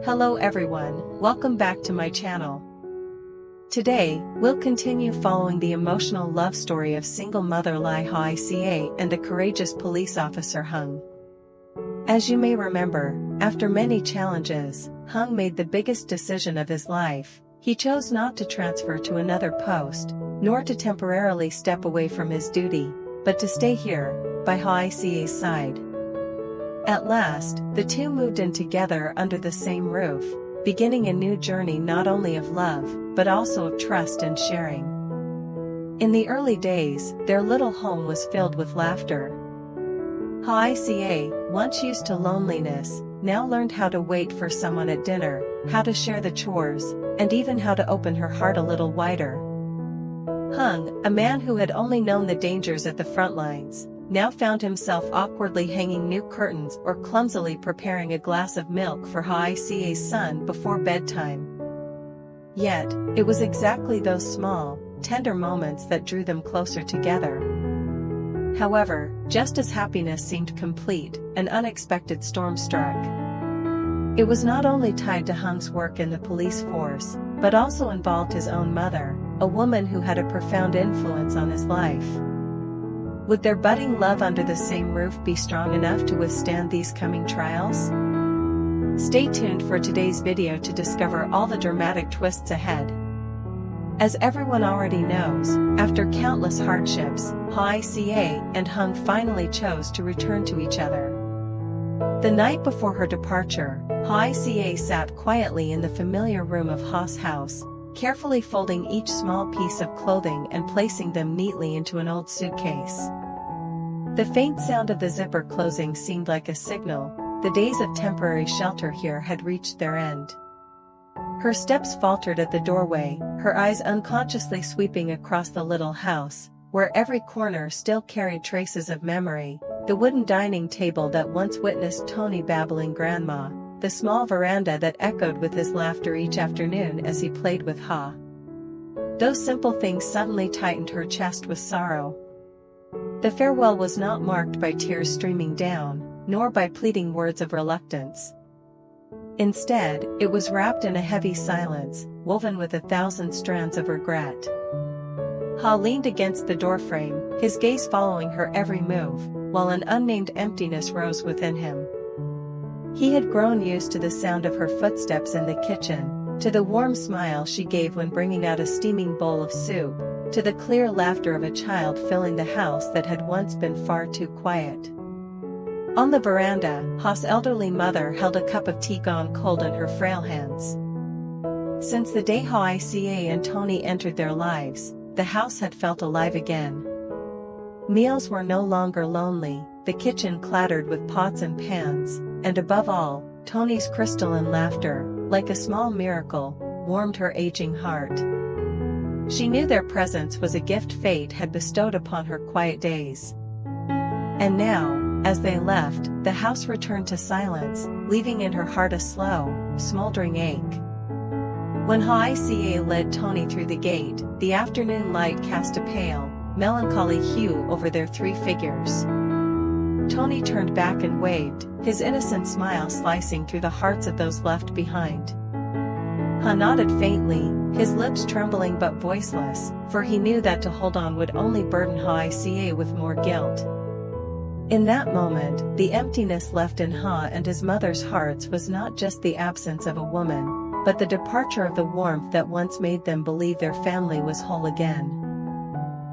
Hello everyone, welcome back to my channel. Today, we'll continue following the emotional love story of single mother lythica and the courageous police officer Hùng. As you may remember, after many challenges, Hùng made the biggest decision of his life. He chose not to transfer to another post, nor to temporarily step away from his duty, but to stay here, by lytica's side. At last, the two moved in together under the same roof, beginning a new journey not only of love, but also of trust and sharing. In the early days, their little home was filled with laughter. Lytica, once used to loneliness, now learned how to wait for someone at dinner, how to share the chores, and even how to open her heart a little wider. Hùng, a man who had only known the dangers at the front lines, now found himself awkwardly hanging new curtains or clumsily preparing a glass of milk for lytica's son before bedtime. Yet, it was exactly those small, tender moments that drew them closer together. However, just as happiness seemed complete, an unexpected storm struck. It was not only tied to Hùng work in the police force, but also involved his own mother, a woman who had a profound influence on his life. Would their budding love under the same roof be strong enough to withstand these coming trials? Stay tuned for today's video to discover all the dramatic twists ahead. As everyone already knows, after countless hardships, lytica and Hùng finally chose to return to each other. The night before her departure, lytica sat quietly in the familiar room of Hùng house, carefully folding each small piece of clothing and placing them neatly into an old suitcase. The faint sound of the zipper closing seemed like a signal. The days of temporary shelter here had reached their end. Her steps faltered at the doorway, her eyes unconsciously sweeping across the little house, where every corner still carried traces of memory: the wooden dining table that once witnessed Tony babbling grandma, the small veranda that echoed with his laughter each afternoon as he played with Ha. Those simple things suddenly tightened her chest with sorrow. The farewell was not marked by tears streaming down, nor by pleading words of reluctance. Instead, it was wrapped in a heavy silence, woven with 1,000 strands of regret. Ha leaned against the doorframe, his gaze following her every move, while an unnamed emptiness rose within him. He had grown used to the sound of her footsteps in the kitchen, to the warm smile she gave when bringing out a steaming bowl of soup, to the clear laughter of a child filling the house that had once been far too quiet. On the veranda, Ha's elderly mother held a cup of tea gone cold in her frail hands. Since the day lytica and Tony entered their lives, the house had felt alive again. Meals were no longer lonely, the kitchen clattered with pots and pans, and above all, Tony's crystalline laughter, like a small miracle, warmed her aging heart. She knew their presence was a gift fate had bestowed upon her quiet days. And now, as they left, the house returned to silence, leaving in her heart a slow, smoldering ache. When lytica led Tony through the gate, the afternoon light cast a pale, melancholy hue over their three figures. Tony turned back and waved, his innocent smile slicing through the hearts of those left behind. Ha nodded faintly, his lips trembling but voiceless, for he knew that to hold on would only burden lytica with more guilt. In that moment, the emptiness left in Ha and his mother's hearts was not just the absence of a woman, but the departure of the warmth that once made them believe their family was whole again.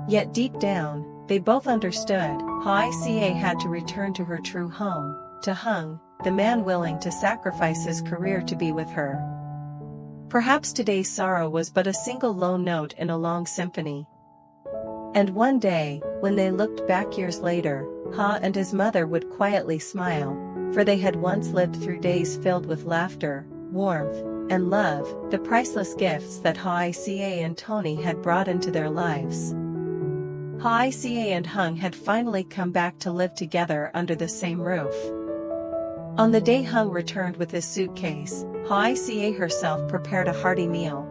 Yet deep down, they both understood, lytica had to return to her true home, to Hùng, the man willing to sacrifice his career to be with her. Perhaps today's sorrow was but a single low note in a long symphony. And one day, when they looked back years later, Ha and his mother would quietly smile, for they had once lived through days filled with laughter, warmth, and love, the priceless gifts that lytica and Tony had brought into their lives. Lytica and Hùng had finally come back to live together under the same roof. On the day Hùng returned with his suitcase, lytica herself prepared a hearty meal.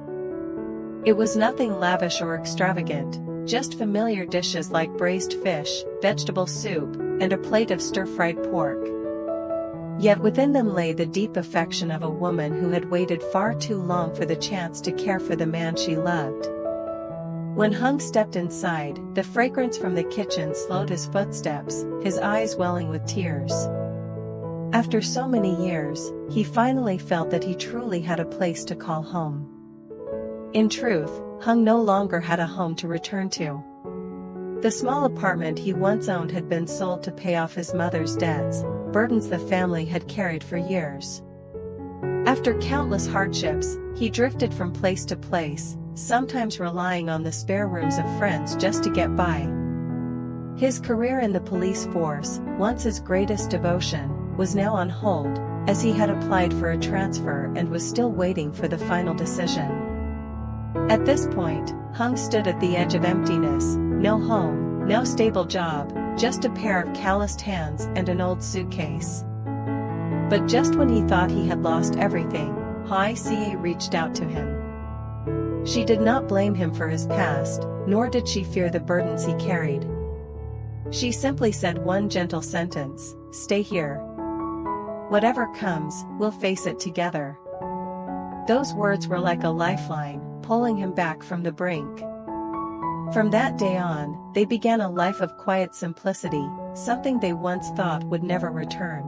It was nothing lavish or extravagant, just familiar dishes like braised fish, vegetable soup, and a plate of stir-fried pork. Yet within them lay the deep affection of a woman who had waited far too long for the chance to care for the man she loved. When Hung stepped inside, the fragrance from the kitchen slowed his footsteps, his eyes welling with tears. After so many years, he finally felt that he truly had a place to call home. In truth, Hung no longer had a home to return to. The small apartment he once owned had been sold to pay off his mother's debts, burdens the family had carried for years. After countless hardships, he drifted from place to place, sometimes relying on the spare rooms of friends just to get by. His career in the police force, once his greatest devotion, was now on hold, as he had applied for a transfer and was still waiting for the final decision. At this point, Hung stood at the edge of emptiness, no home, no stable job, just a pair of calloused hands and an old suitcase. But just when he thought he had lost everything, Hoài reached out to him. She did not blame him for his past, nor did she fear the burdens he carried. She simply said one gentle sentence, "Stay here. Whatever comes, we'll face it together." Those words were like a lifeline, pulling him back from the brink. From that day on, they began a life of quiet simplicity, something they once thought would never return.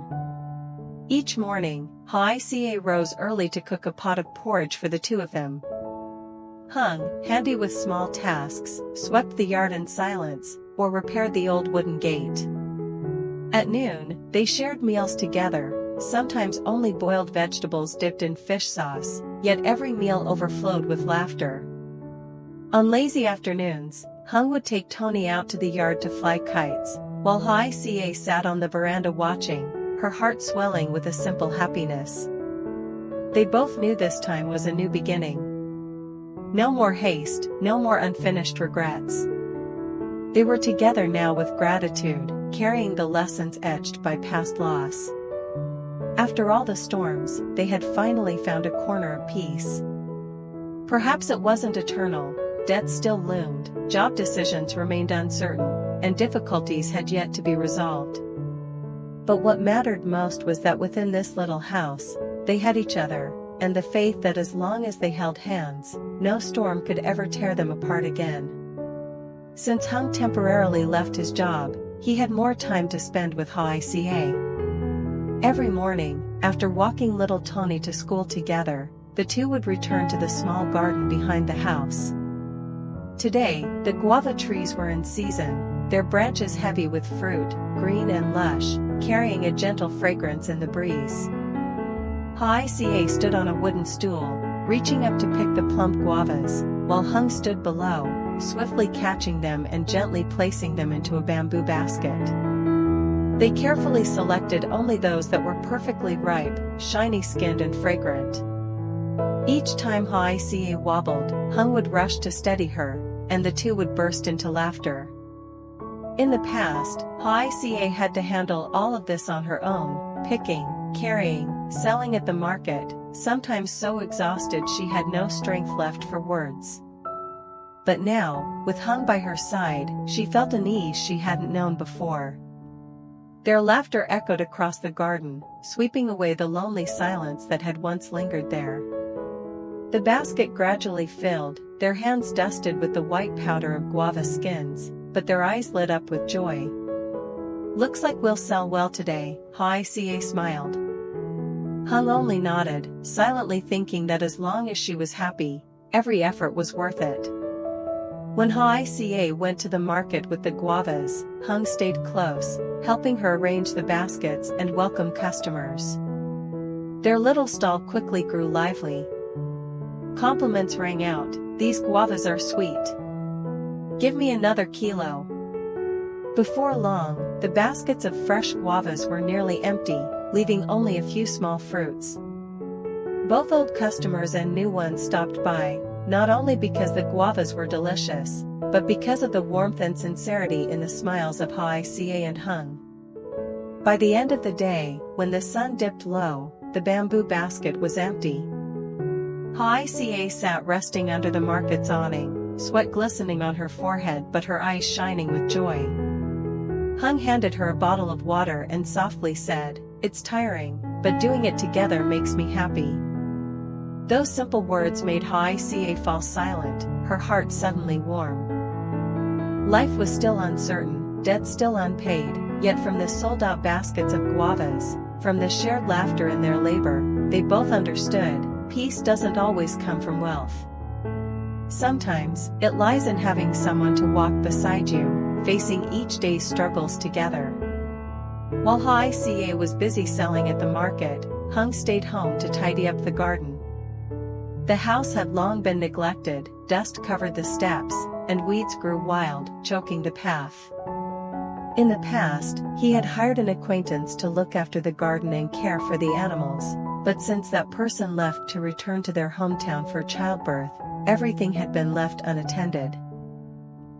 Each morning, Hoài rose early to cook a pot of porridge for the two of them. Hung, handy with small tasks, swept the yard in silence, or repaired the old wooden gate. At noon, they shared meals together, sometimes only boiled vegetables dipped in fish sauce, yet every meal overflowed with laughter. On lazy afternoons, Hung would take Tony out to the yard to fly kites, while Hoài sat on the veranda watching, her heart swelling with a simple happiness. They both knew this time was a new beginning. No more haste, no more unfinished regrets. They were together now with gratitude, carrying the lessons etched by past loss. After all the storms, they had finally found a corner of peace. Perhaps it wasn't eternal, debts still loomed, job decisions remained uncertain, and difficulties had yet to be resolved. But what mattered most was that within this little house, they had each other, and the faith that as long as they held hands, no storm could ever tear them apart again. Since Hung temporarily left his job, he had more time to spend with Hoài. Every morning, after walking little Tony to school together, the two would return to the small garden behind the house. Today, the guava trees were in season, their branches heavy with fruit, green and lush, carrying a gentle fragrance in the breeze. Hoài stood on a wooden stool, reaching up to pick the plump guavas, while Hung stood below, swiftly catching them and gently placing them into a bamboo basket. They carefully selected only those that were perfectly ripe, shiny-skinned and fragrant. Each time Hoài wobbled, Hung would rush to steady her, and the two would burst into laughter. In the past, Hoài had to handle all of this on her own, picking, carrying, selling at the market, sometimes so exhausted she had no strength left for words. But now, with Hung by her side, she felt an ease she hadn't known before. Their laughter echoed across the garden, sweeping away the lonely silence that had once lingered there. The basket gradually filled, their hands dusted with the white powder of guava skins, but their eyes lit up with joy. "Looks like we'll sell well today," Hoài smiled. Hung only nodded, silently thinking that as long as she was happy, every effort was worth it. When Hoài went to the market with the guavas, Hung stayed close, helping her arrange the baskets and welcome customers. Their little stall quickly grew lively. Compliments rang out, "These guavas are sweet. Give me another kilo." Before long, the baskets of fresh guavas were nearly empty, leaving only a few small fruits. Both old customers and new ones stopped by, not only because the guavas were delicious, but because of the warmth and sincerity in the smiles of Hoài and Hung. By the end of the day, when the sun dipped low, the bamboo basket was empty. Hoài sat resting under the market's awning, sweat glistening on her forehead but her eyes shining with joy. Hung handed her a bottle of water and softly said, It's tiring, but doing it together makes me happy." Those simple words made Hoài Ca fall silent, her heart suddenly warm. Life was still uncertain, debt still unpaid, yet from the sold-out baskets of guavas, from the shared laughter in their labor, they both understood, peace doesn't always come from wealth. Sometimes, it lies in having someone to walk beside you, facing each day's struggles together. While Hoài Ca was busy selling at the market, Hùng stayed home to tidy up the garden. The house had long been neglected, dust covered the steps, and weeds grew wild, choking the path. In the past, he had hired an acquaintance to look after the garden and care for the animals, but since that person left to return to their hometown for childbirth, everything had been left unattended.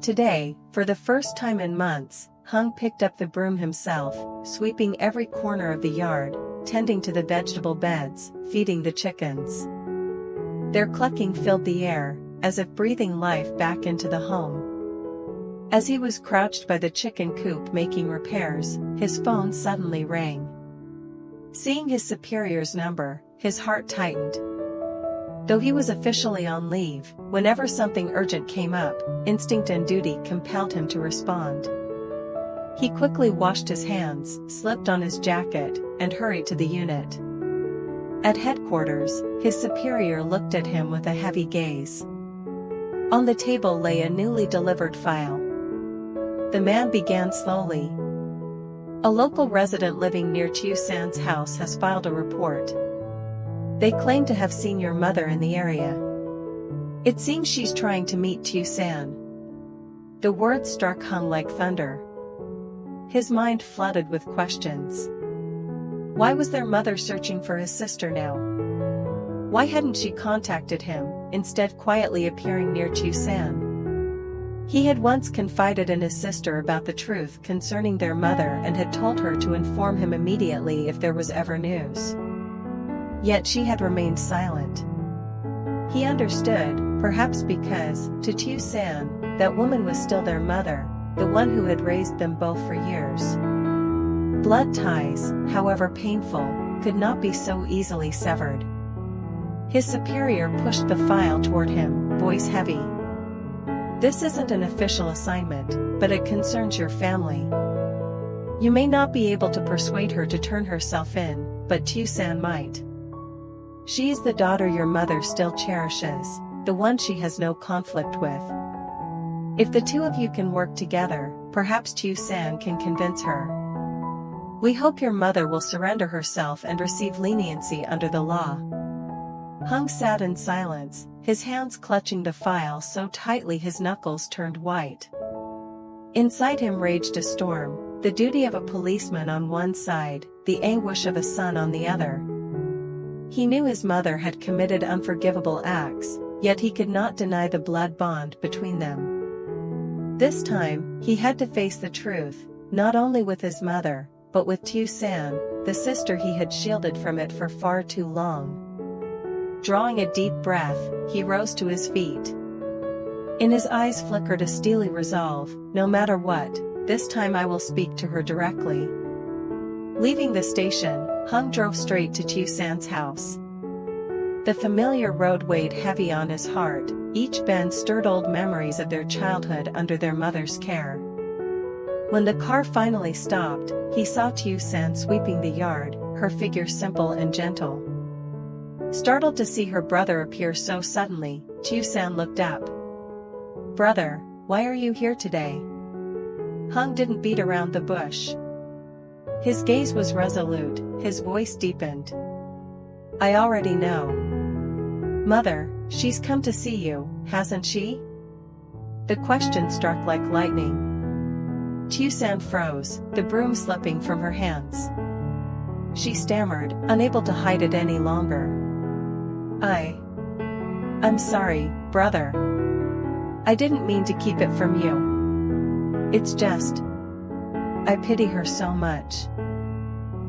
Today, for the first time in months, Hùng picked up the broom himself, sweeping every corner of the yard, tending to the vegetable beds, feeding the chickens. Their clucking filled the air, as if breathing life back into the home. As he was crouched by the chicken coop making repairs, his phone suddenly rang. Seeing his superior's number, his heart tightened. Though he was officially on leave, whenever something urgent came up, instinct and duty compelled him to respond. He quickly washed his hands, slipped on his jacket, and hurried to the unit. At headquarters, his superior looked at him with a heavy gaze. On the table lay a newly delivered file. The man began slowly. "A local resident living near Lieu San's house has filed a report. They claim to have seen your mother in the area. It seems she's trying to meet Lieu San." The words struck Hùng like thunder. His mind flooded with questions. Why was their mother searching for his sister now? Why hadn't she contacted him, instead quietly appearing near Lieu San? He had once confided in his sister about the truth concerning their mother and had told her to inform him immediately if there was ever news. Yet she had remained silent. He understood, perhaps because, to Lieu San, that woman was still their mother, the one who had raised them both for years. Blood ties, however painful, could not be so easily severed. His superior pushed the file toward him, voice heavy. "This isn't an official assignment, but it concerns your family. You may not be able to persuade her to turn herself in, but Lieu San might. She is the daughter your mother still cherishes, the one she has no conflict with. If the two of you can work together, perhaps Lieu San can convince her. We hope your mother will surrender herself and receive leniency under the law." Hùng sat in silence, his hands clutching the file so tightly his knuckles turned white. Inside him raged a storm, the duty of a policeman on one side, the anguish of a son on the other. He knew his mother had committed unforgivable acts, yet he could not deny the blood bond between them. This time, he had to face the truth, not only with his mother, but with Lieu San, the sister he had shielded from it for far too long. Drawing a deep breath, he rose to his feet. In his eyes flickered a steely resolve, no matter what, this time I will speak to her directly. Leaving the station, Hùng drove straight to Lieu San's house. The familiar road weighed heavy on his heart, each bend stirred old memories of their childhood under their mother's care. When the car finally stopped, he saw Lieu San sweeping the yard, her figure simple and gentle. Startled to see her brother appear so suddenly, Lieu San looked up. "Brother, why are you here today?" Hùng didn't beat around the bush. His gaze was resolute, his voice deepened. "I already know. Mother, she's come to see you, hasn't she?" The question struck like lightning. Lieu San froze, the broom slipping from her hands. She stammered, unable to hide it any longer. I'm sorry, brother. I didn't mean to keep it from you. It's just, I pity her so much.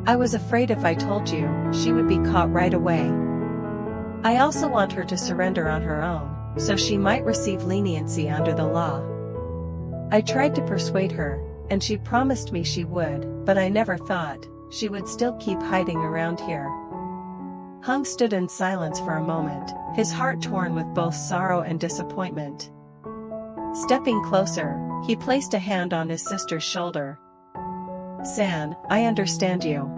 I was afraid if I told you, she would be caught right away. I also want her to surrender on her own, so she might receive leniency under the law. I tried to persuade her, and she promised me she would, but I never thought, she would still keep hiding around here. Hung stood in silence for a moment, his heart torn with both sorrow and disappointment. Stepping closer, he placed a hand on his sister's shoulder. "San, I understand you.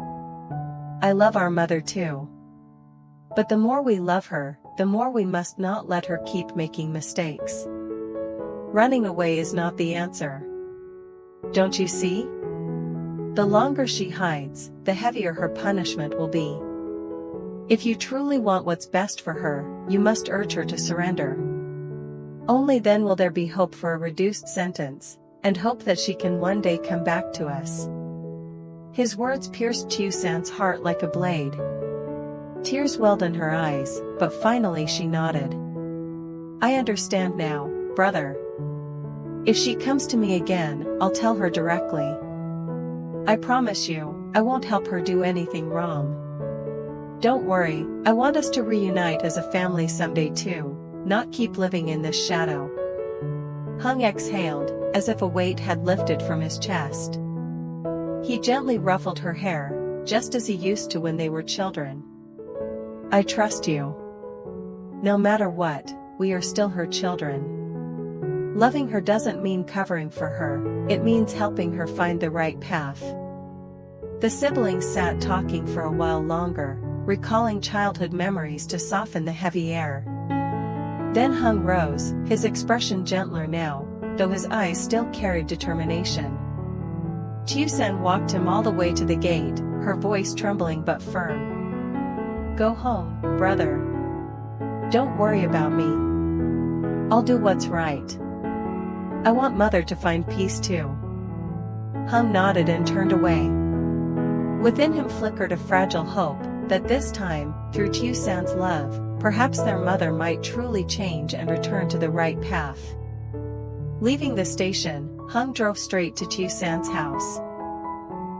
I love our mother too. But the more we love her, the more we must not let her keep making mistakes. Running away is not the answer. Don't you see? The longer she hides, the heavier her punishment will be. If you truly want what's best for her, you must urge her to surrender. Only then will there be hope for a reduced sentence, and hope that she can one day come back to us." His words pierced Tiu San's heart like a blade. Tears welled in her eyes, but finally she nodded. "I understand now, brother. If she comes to me again, I'll tell her directly. I promise you, I won't help her do anything wrong. Don't worry, I want us to reunite as a family someday too, not keep living in this shadow." Hung exhaled, as if a weight had lifted from his chest. He gently ruffled her hair, just as he used to when they were children. "I trust you. No matter what, we are still her children. Loving her doesn't mean covering for her, it means helping her find the right path." The siblings sat talking for a while longer, recalling childhood memories to soften the heavy air. Then Hung rose, his expression gentler now, though his eyes still carried determination. Tiu San walked him all the way to the gate, her voice trembling but firm. "Go home, brother. Don't worry about me. I'll do what's right. I want mother to find peace too." Hung nodded and turned away. Within him flickered a fragile hope, that this time, through Tiu San's love, perhaps their mother might truly change and return to the right path. Leaving the station, Hung drove straight to Tiu San's house.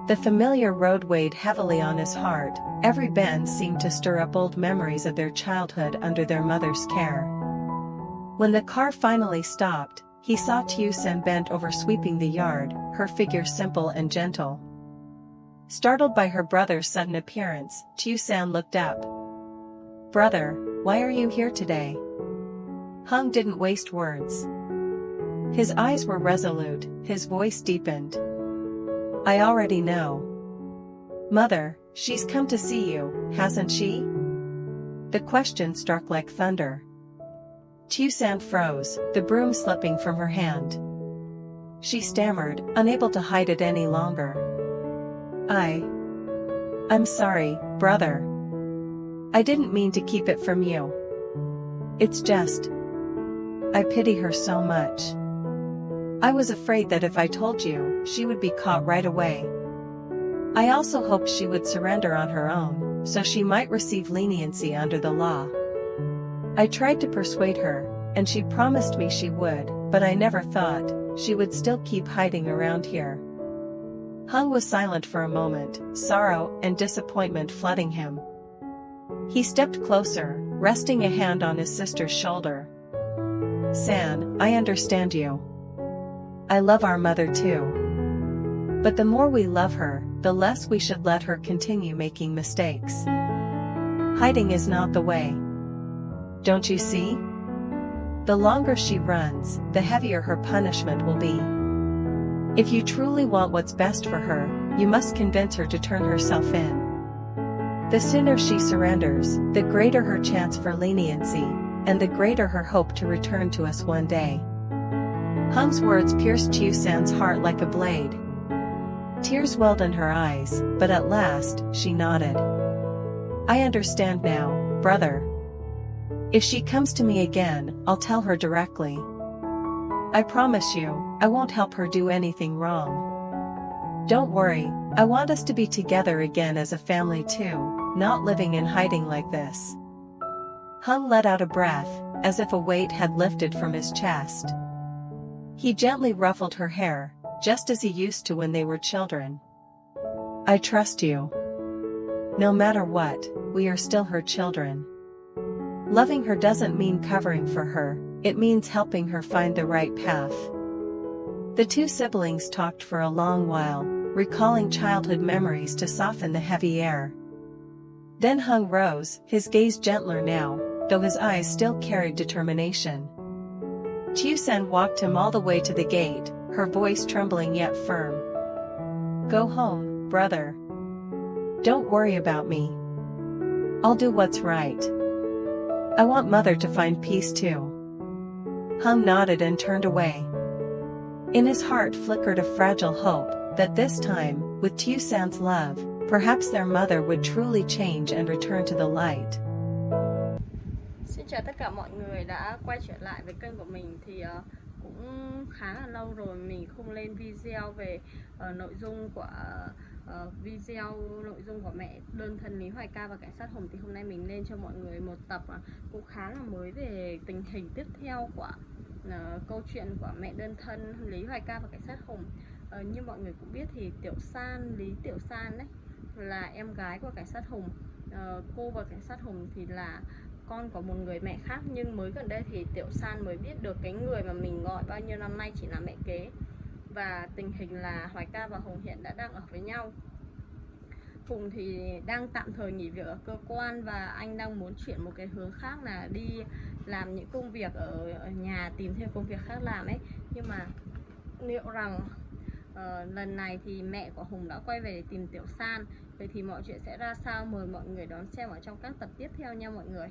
The familiar road weighed heavily on his heart, every bend seemed to stir up old memories of their childhood under their mother's care. When the car finally stopped, he saw Tiu San bent over sweeping the yard, her figure simple and gentle. Startled by her brother's sudden appearance, Tiu San looked up. "Brother, why are you here today?" Hung didn't waste words. His eyes were resolute, his voice deepened. "I already know. Mother, she's come to see you, hasn't she?" The question struck like thunder. Tiu San froze, the broom slipping from her hand. She stammered, unable to hide it any longer. I'm sorry, brother. I didn't mean to keep it from you. It's just, I pity her so much. I was afraid that if I told you, she would be caught right away. I also hoped she would surrender on her own, so she might receive leniency under the law. I tried to persuade her, and she promised me she would, but I never thought she would still keep hiding around here." Hung was silent for a moment, sorrow and disappointment flooding him. He stepped closer, resting a hand on his sister's shoulder. "San, I understand you. I love our mother too. But the more we love her, the less we should let her continue making mistakes. Hiding is not the way. Don't you see? The longer she runs, the heavier her punishment will be. If you truly want what's best for her, you must convince her to turn herself in. The sooner she surrenders, the greater her chance for leniency, and the greater her hope to return to us one day." Hung's words pierced Tiu San's heart like a blade. Tears welled in her eyes, but at last, she nodded. "I understand now, brother. If she comes to me again, I'll tell her directly. I promise you, I won't help her do anything wrong. Don't worry, I want us to be together again as a family too, not living in hiding like this." Hung let out a breath, as if a weight had lifted from his chest. He gently ruffled her hair, just as he used to when they were children. "I trust you. No matter what, we are still her children. Loving her doesn't mean covering for her, it means helping her find the right path." The two siblings talked for a long while, recalling childhood memories to soften the heavy air. Then Hung rose, his gaze gentler now, though his eyes still carried determination. Liu San walked him all the way to the gate, her voice trembling yet firm. "Go home, brother. Don't worry about me. I'll do what's right. I want mother to find peace too." Hung nodded and turned away. In his heart flickered a fragile hope that this time, with Liu San's love, perhaps their mother would truly change and return to the light. Xin chào tất cả mọi người đã quay trở lại với kênh của mình. Thì cũng khá là lâu rồi mình không lên video về nội dung của nội dung của mẹ đơn thân Lý Hoài Ca và cảnh sát Hùng. Thì hôm nay mình lên cho mọi người một tập cũng khá là mới về tình hình tiếp theo của câu chuyện của mẹ đơn thân Lý Hoài Ca và cảnh sát Hùng. Như mọi người cũng biết thì Tiểu San, Lý Tiểu San đấy là em gái của cảnh sát Hùng. Cô và cảnh sát Hùng thì là con của một người mẹ khác, nhưng mới gần đây thì Tiểu San mới biết được cái người mà mình gọi bao nhiêu năm nay chỉ là mẹ kế. Và tình hình là Hoài Ca và Hùng hiện đã đang ở với nhau. Hùng thì đang tạm thời nghỉ việc ở cơ quan và anh đang muốn chuyển một cái hướng khác là đi làm những công việc ở nhà, tìm thêm công việc khác làm ấy. Nhưng mà liệu rằng lần này thì mẹ của Hùng đã quay về để tìm Tiểu San. Vậy thì mọi chuyện sẽ ra sao? Mời mọi người đón xem ở trong các tập tiếp theo nha mọi người.